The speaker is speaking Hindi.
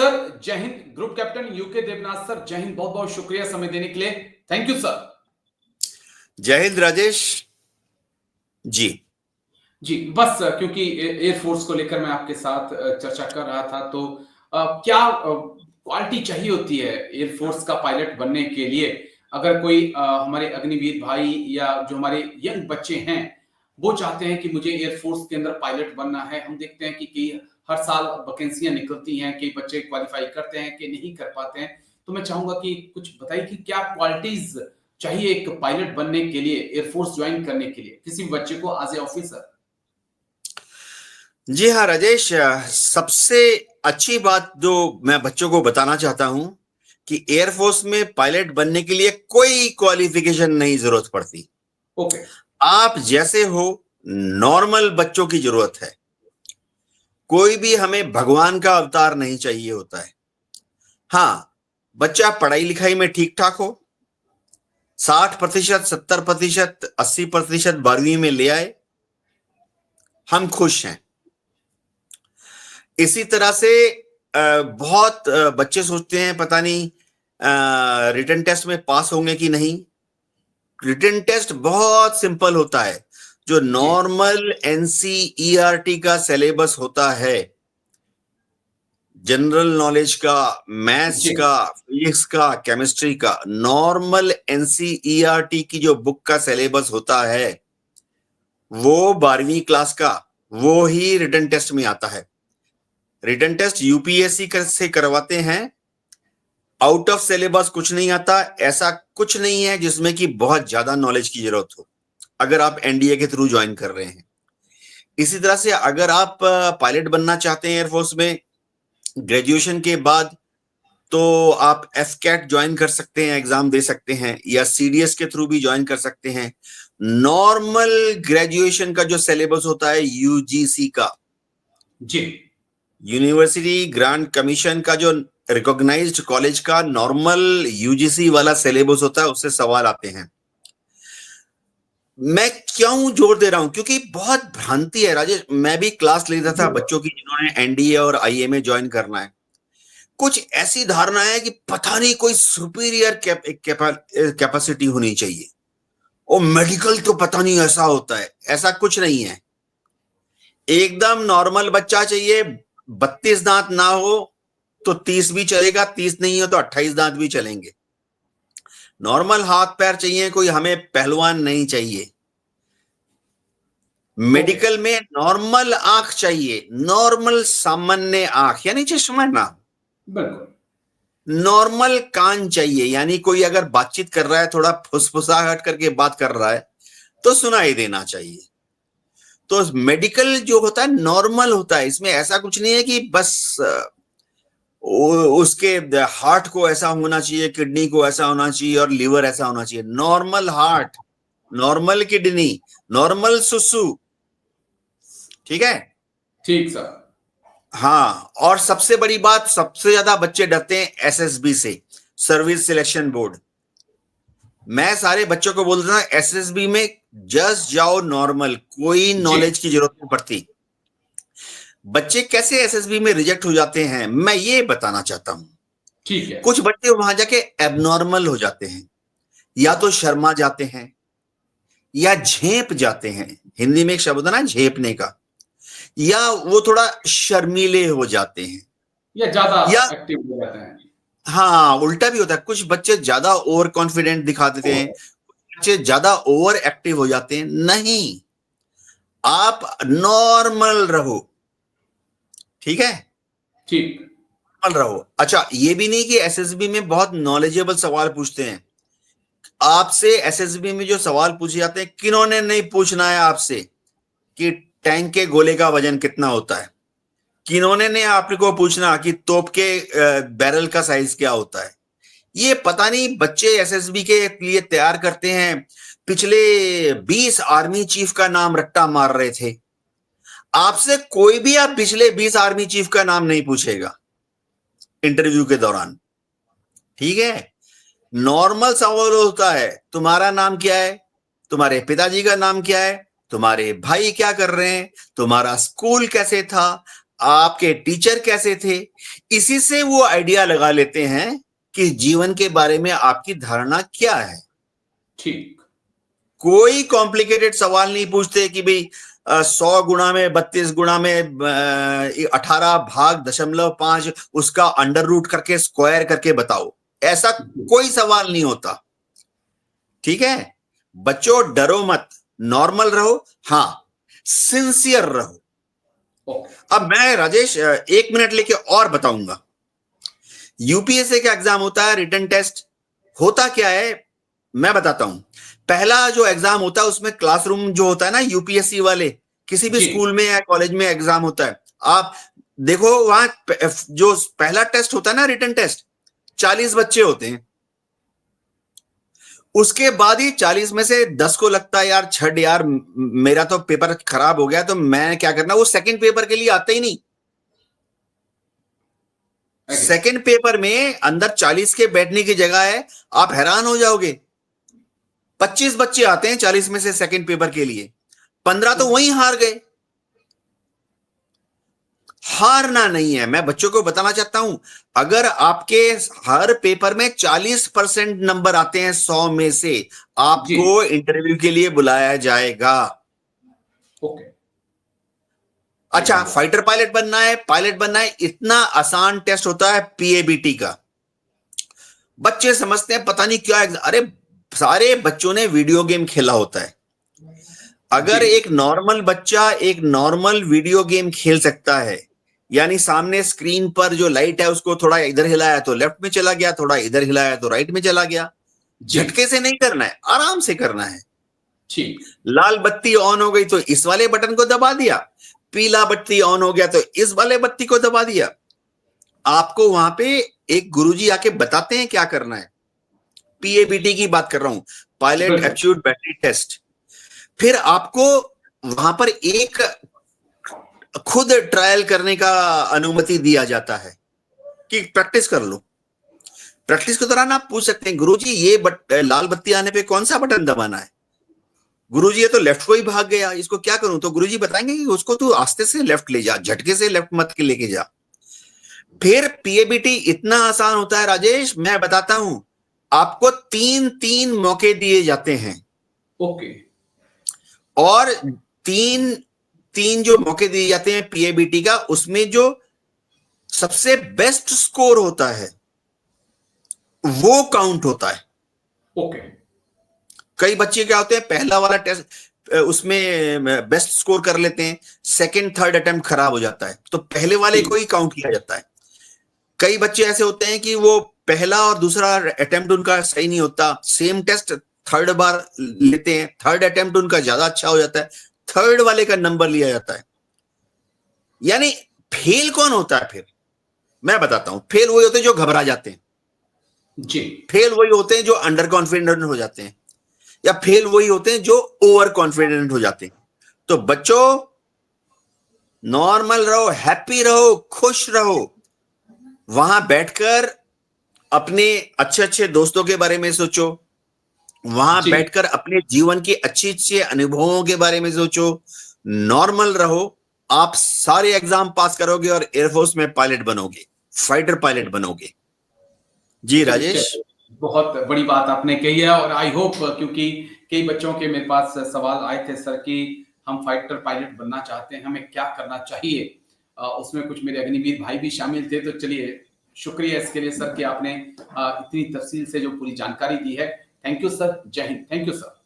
सर जय हिंद। Group captain U K Devnath sir, जय हिंद। बहुत बहुत शुक्रिया समय देने के लिए। Thank you sir. जय हिंद राजेश जी। जी बस क्योंकि एयरफोर्स को लेकर मैं आपके साथ चर्चा कर रहा था, तो क्या क्वालिटी चाहिए होती है एयरफोर्स का पायलट बनने के लिए? अगर कोई हमारे अग्निवीर भाई या जो हमारे यंग बच्चे हैं वो चाहते हैं कि मुझे एयरफोर्स के अंदर पायलट बनना है, हम देखते हैं कि कई हर साल वैकेंसियां निकलती हैं, कई बच्चे क्वालिफाई करते हैं कि नहीं कर पाते हैं। तो मैं चाहूंगा कि कुछ बताइए कि क्या क्वालिटीज चाहिए एक पायलट बनने के लिए, एयरफोर्स ज्वाइन करने के लिए किसी बच्चे को एज ए ऑफिसर। जी हाँ राजेश, सबसे अच्छी बात जो मैं बच्चों को बताना चाहता हूं कि एयरफोर्स में पायलट बनने के लिए कोई क्वालिफिकेशन नहीं जरूरत पड़ती। ओके। आप जैसे हो नॉर्मल बच्चों की जरूरत है। कोई भी हमें भगवान का अवतार नहीं चाहिए होता है। हाँ, बच्चा पढ़ाई लिखाई में ठीक ठाक हो, 60%, 70%, 80% 12वीं में ले आए, हम खुश हैं। इसी तरह से बहुत बच्चे सोचते हैं पता नहीं रिटन टेस्ट में पास होंगे कि नहीं। रिटन टेस्ट बहुत सिंपल होता है। जो नॉर्मल एनसीईआरटी का सिलेबस होता है, जनरल नॉलेज का, मैथ्स जी का, फिजिक्स का, केमिस्ट्री का, नॉर्मल एनसीईआरटी की जो बुक का सिलेबस होता है वो 12वीं क्लास का, वो ही रिटन टेस्ट में आता है। रिटन टेस्ट यूपीएससी से करवाते हैं। आउट ऑफ सिलेबस कुछ नहीं आता। ऐसा कुछ नहीं है जिसमें कि बहुत ज्यादा नॉलेज की जरूरत हो अगर आप एनडीए के थ्रू ज्वाइन कर रहे हैं। इसी तरह से अगर आप पायलट बनना चाहते हैं एयरफोर्स में ग्रेजुएशन के बाद, तो आप एफ कैट ज्वाइन कर सकते हैं, एग्जाम दे सकते हैं, या सीडीएस के थ्रू भी ज्वाइन कर सकते हैं। नॉर्मल ग्रेजुएशन का जो सिलेबस होता है यूजीसी का, जी यूनिवर्सिटी ग्रांट कमीशन का जो रिकॉग्नाइज्ड कॉलेज का नॉर्मल यूजीसी वाला सिलेबस होता है, उससे सवाल आते हैं। मैं क्यों जोर दे रहा हूं? क्योंकि बहुत भ्रांति है राजेश। मैं भी क्लास लेता था बच्चों की जिन्होंने एनडीए और आईएमए ज्वाइन करना है। कुछ ऐसी धारणा है कि पता नहीं कोई सुपीरियर कैपेसिटी होनी चाहिए, और मेडिकल तो पता नहीं ऐसा होता है। ऐसा कुछ नहीं है। एकदम नॉर्मल बच्चा चाहिए। 32 दांत ना हो तो 30 भी चलेगा, 30 नहीं हो तो 28 दांत भी चलेंगे। नॉर्मल हाथ पैर चाहिए, कोई हमें पहलवान नहीं चाहिए। मेडिकल में नॉर्मल आंख चाहिए, नॉर्मल सामान्य आंख, यानी चश्मा ना। बिल्कुल। नॉर्मल कान चाहिए, यानी कोई अगर बातचीत कर रहा है, थोड़ा फुसफुसाहट करके बात कर रहा है तो सुनाई देना चाहिए। तो मेडिकल जो होता है नॉर्मल होता है। इसमें ऐसा कुछ नहीं है कि बस उसके हार्ट को ऐसा होना चाहिए, किडनी को ऐसा होना चाहिए और लीवर ऐसा होना चाहिए। Normal heart, normal kidney, normal सुसु, ठीक है। ठीक सर। हाँ, और सबसे बड़ी बात, सबसे ज्यादा बच्चे डरते हैं एसएसबी से, सर्विस सिलेक्शन बोर्ड। मैं सारे बच्चों को बोलता था एसएसबी में जस्ट जाओ नॉर्मल, कोई नॉलेज की जरूरत नहीं पड़ती। बच्चे कैसे एसएसबी में रिजेक्ट हो जाते हैं मैं ये बताना चाहता हूं। ठीक है। कुछ बच्चे वहां जाके एबनॉर्मल हो जाते हैं, या तो शर्मा जाते हैं या झेप जाते हैं। हिंदी में एक शब्द है ना झेपने का, या वो थोड़ा शर्मीले हो जाते हैं, या ज्यादा या एक्टिव हो जाते हैं। हाँ उल्टा भी होता है। कुछ बच्चे ज्यादा ओवर कॉन्फिडेंट दिखा देते हैं, बच्चे ज्यादा ओवर एक्टिव हो जाते हैं। नहीं, आप नॉर्मल रहो, ठीक है, ठीक। नॉर्मल रहो। अच्छा, ये भी नहीं कि एसएसबी में बहुत नॉलेजेबल सवाल पूछते हैं। आपसे एसएसबी में जो सवाल पूछे जाते हैं, किन्होंने नहीं पूछना है आपसे कि टैंक के गोले का वजन कितना होता है? किन्होंने ने आपको पूछना कि तोप के बैरल का साइज क्या होता है? ये पता नहीं बच्चे एसएसबी के लिए तैयार करते हैं। पिछले 20 आर्मी चीफ का नाम रट्टा मार रहे थे। आपसे कोई भी आप पिछले 20 आर्मी चीफ का नाम नहीं पूछेगा इंटरव्यू के दौरान, ठीक है। नॉर्मल सवाल होता है, तुम्हारा नाम क्या है, तुम्हारे पिताजी का नाम क्या है, तुम्हारे भाई क्या कर रहे हैं, तुम्हारा स्कूल कैसे था, आपके टीचर कैसे थे, इसी से वो आइडिया लगा लेते हैं कि जीवन के बारे में आपकी धारणा क्या है। ठीक। कोई कॉम्प्लिकेटेड सवाल नहीं पूछते कि भाई 100 गुणा में 32 गुणा में 18 भाग 0.5 उसका अंडर रूट करके स्क्वायर करके बताओ, ऐसा कोई सवाल नहीं होता। ठीक है बच्चों, डरो मत, नॉर्मल रहो, हाँ सिंसियर रहो। अब मैं राजेश 1 मिनट लेके और बताऊंगा। यूपीएससी का एग्जाम होता है, रिटन टेस्ट होता क्या है मैं बताता हूं। पहला जो एग्जाम होता है उसमें क्लासरूम जो होता है ना, यूपीएससी वाले किसी भी स्कूल में या कॉलेज में एग्जाम होता है, आप देखो वहां जो पहला टेस्ट होता है ना, रिटन टेस्ट, 40 बच्चे होते हैं। उसके बाद ही 40 में से 10 को लगता है यार छठ, यार मेरा तो पेपर खराब हो गया, तो मैं क्या करना, वो सेकंड पेपर के लिए आते ही नहीं। सेकंड पेपर में अंदर 40 के बैठने की जगह है, आप हैरान हो जाओगे, 25 बच्चे आते हैं 40 में से सेकंड पेपर के लिए, 15 तो वहीं हार गए। हारना नहीं है, मैं बच्चों को बताना चाहता हूं, अगर आपके हर पेपर में 40% नंबर आते हैं 100 में से, आपको इंटरव्यू के लिए बुलाया जाएगा। ओके। अच्छा, फाइटर पायलट बनना है, पायलट बनना है, इतना आसान टेस्ट होता है पीएबीटी का। बच्चे समझते हैं पता नहीं क्या, अरे सारे बच्चों ने वीडियो गेम खेला होता है। अगर एक नॉर्मल बच्चा एक नॉर्मल वीडियो गेम खेल सकता है, यानी सामने स्क्रीन पर जो लाइट है उसको थोड़ा इधर हिलाया तो लेफ्ट में चला गया, थोड़ा इधर हिलाया तो राइट में चला गया, झटके से नहीं करना है, आराम से करना है। लाल बत्ती ऑन हो गई तो इस वाले बटन को दबा दिया, पीला बत्ती ऑन हो गया तो इस वाले बत्ती को दबा दिया। आपको वहां पे एक गुरुजी आके बताते हैं क्या करना है। पीएबीटी की बात कर रहा हूं, पायलट एप्टीट्यूड बैटरी टेस्ट। फिर आपको वहां पर एक खुद ट्रायल करने का अनुमति दिया जाता है कि प्रैक्टिस कर लो। प्रैक्टिस के दौरान आप पूछ सकते हैं, गुरुजी ये लाल बत्ती आने पे कौन सा बटन दबाना है? गुरुजी ये तो लेफ्ट को ही भाग गया, इसको क्या करूं? तो गुरुजी बताएंगे कि उसको तू आस्ते से लेफ्ट ले जा, झटके से लेफ्ट मत के लेके जा। फिर पीएबीटी इतना आसान होता है राजेश, मैं बताता हूं, आपको 3 मौके दिए जाते हैं। ओके। और तीन जो मौके दिए जाते हैं पीएबीटी का, उसमें जो सबसे बेस्ट स्कोर होता है वो काउंट होता है। ओके। कई बच्चे क्या होते हैं, पहला वाला टेस्ट उसमें बेस्ट स्कोर कर लेते हैं, सेकंड थर्ड अटेम्प्ट खराब हो जाता है, तो पहले वाले को ही काउंट किया जाता है। कई बच्चे ऐसे होते हैं कि वो पहला और दूसरा अटेम्प्ट उनका सही नहीं होता, सेम टेस्ट थर्ड बार लेते हैं, थर्ड अटेम्प्ट उनका ज्यादा अच्छा हो जाता है, थर्ड वाले का नंबर लिया जाता है। यानी फेल कौन होता है? फिर मैं बताता हूं, फेल वही होते हैं जो घबरा जाते हैं जी, फेल वही होते हैं जो अंडर कॉन्फिडेंट हो जाते हैं, या फेल वही होते हैं जो ओवर कॉन्फिडेंट हो जाते हैं। तो बच्चों नॉर्मल रहो, हैप्पी रहो, खुश रहो। वहां बैठकर अपने अच्छे अच्छे दोस्तों के बारे में सोचो, वहां बैठकर अपने जीवन के अच्छे अच्छे अनुभवों के बारे में सोचो, नॉर्मल रहो, आप सारे एग्जाम पास करोगे और एयरफोर्स में पायलट बनोगे, फाइटर पायलट बनोगे। जी राजेश, बहुत बड़ी बात आपने कही है। और आई होप, क्योंकि कई बच्चों के मेरे पास सवाल आए थे सर कि हम फाइटर पायलट बनना चाहते हैं, हमें क्या करना चाहिए। उसमें कुछ मेरे अग्निवीर भाई भी शामिल थे। तो चलिए, शुक्रिया इसके लिए सर कि आपने इतनी तफसील से जो पूरी जानकारी दी है। थैंक यू सर, जय हिंद। Thank you sir.